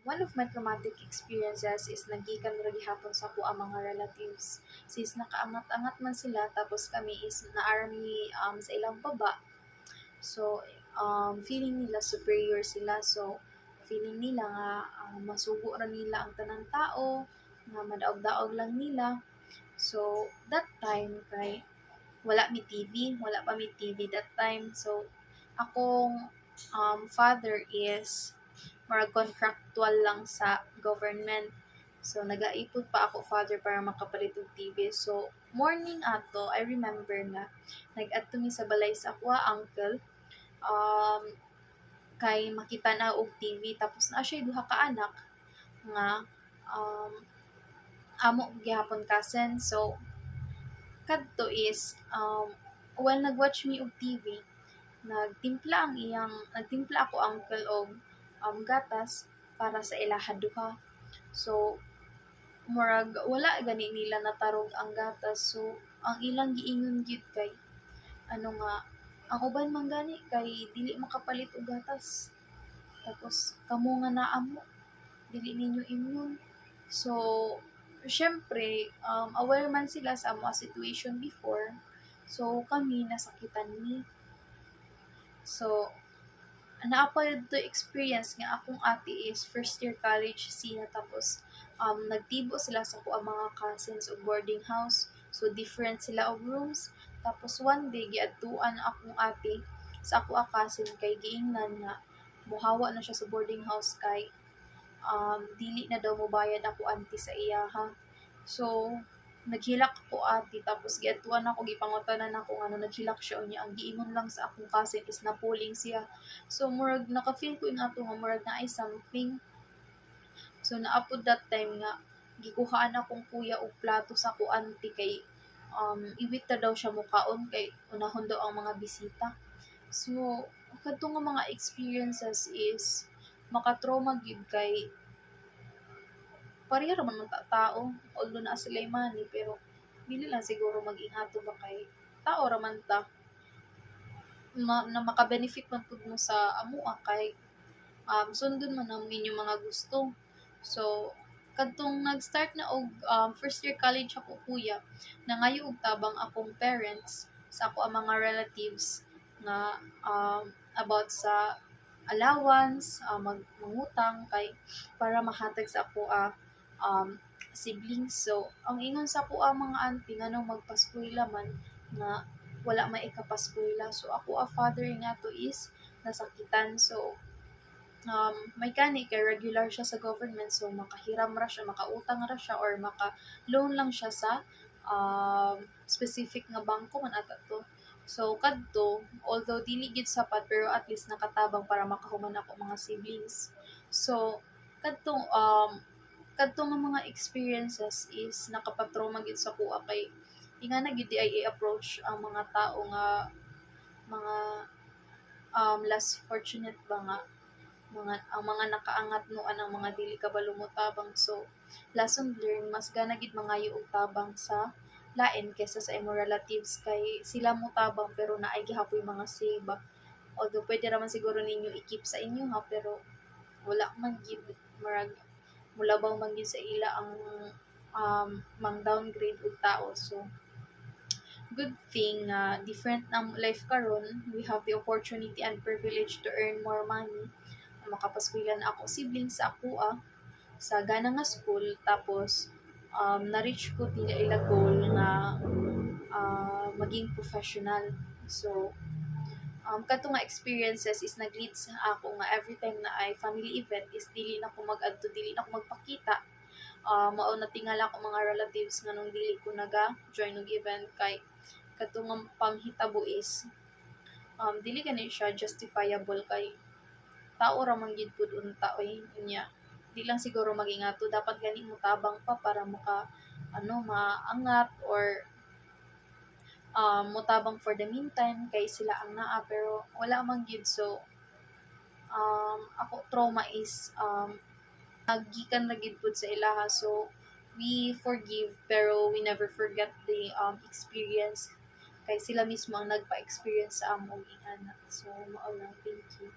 one of my traumatic experiences is naggikan ra gihapon sa ako ang mga relatives. Since nakaangat-angat man sila, tapos kami is naarami sa ilang baba. So, feeling nila superior sila. So, feeling nila nga masugo ra nila ang tanang tao, nga madaog-daog lang nila. So, that time kay wala pa mi TV that time. So, akong father is marag contractual lang sa government. So, nagaipod pa ako father para makapalit og TV. So, morning ato, I remember nga, nag-adto mi sa balay sa akwa uncle, um, kay makita na og TV. Tapos na siya duha ka anak nga um, amo gihapon cousin. So, kadto is while nag-watch mi og TV, nagtimpla ako uncle og gatas para sa ilaha duha. So murag wala gani nila natarog ang gatas. So ang ilang giingon gyud kay ano nga, ang uban man gani kay dili makapalit og gatas. Tapos kamo nga naa mo, dili ninyo immune. So syempre aware man sila sa amo situation before. So kami nasakitan ni. So naapod to experience nga akong ate is first year college siya, tapos nagtibo sila sa ko ang mga cousins og boarding house. So different sila og rooms. Tapos one day giadtuan akong ate sa ako a cousin kay giingnan nga muhawa na siya sa boarding house kay dili na daw mobayad ako auntie sa iya ha. So naghilak ako ate, tapos giadtuan ako, gipangutanan ako ano naghilak siya unya. Ang giingon lang sa akong cousin is napuling siya. So murag naka-feel ko yung ato nga murag na ay something. So naapod that time nga gikuhaan akong kuya og plato sa ako auntie kay iwit na daw siya mukaon kay unahon daw ang mga bisita. So kadto nga mga experiences is maka-trauma gyud kay pareha raman man tao, although naa sila money, pero dili lang siguro mag-ingato ba kay tao raman ta, na maka-benefit man pud mo sa amoa kay sundon man ang inyong mga gusto. So kadtong nag-start na og first year college ako kuya, nangayo og tabang akong parents sa ako ang mga relatives nga about sa allowance, mangutang kay para mahatag sa ako siblings. So ang ingon sa ako mga auntie nga nung magpaskwela man nga wala may ikapaskwela. So ako father nga to is nasakitan. So may kani kay regular siya sa government, so makahiram ra siya, makautang ra siya, or maka-loan lang siya sa specific nga bangko man ata to. So kadto, although dili gid sapat, pero at least nakatabang para makahuman ako mga siblings. So kadtong nga mga experiences is nakapatrauma gid sa kuha kay ingana gid di ay i-approach ang mga tao nga mga less fortunate ba nga ang mga nakaangat no ang mga dili kabalo mo tabang. So lesson learned, mas gana gid mangayo og tabang sa lain kaysa sa imo relatives kay sila mo tabang pero naay gihapoy mga save. Although pwede raman siguro ninyo i-keep sa inyo ha, pero wala man gid, marag mulabaw man gid sa ila ang mang downgrade og tao. So good thing na different na life karon, we have the opportunity and privilege to earn more money. Makapaskwela na ako siblings sa ako sa gana nga school. Tapos na-reach ko nila ila goal na maging professional. So kato nga experiences is nag-lead sa ako nga every time na ay family event is dili na ko mag-adto, dili na ko magpakita. Mao na tingala ko mga relatives nga nung dili ko naga-join og event kay kato nga panghitabo is dili gani siya justifiable kay tao ra man gid pud unta niya. Di lang siguro mag-ingato, dapat gani mo tabang pa para maka maangat, or motabang for the meantime kay sila ang naa pero wala man gid. So ako trauma is nagikan na gid pud sa ilaha. So we forgive pero we never forget the experience kay sila mismo ang nagpa-experience sa among ingana. So mao lang, thank you.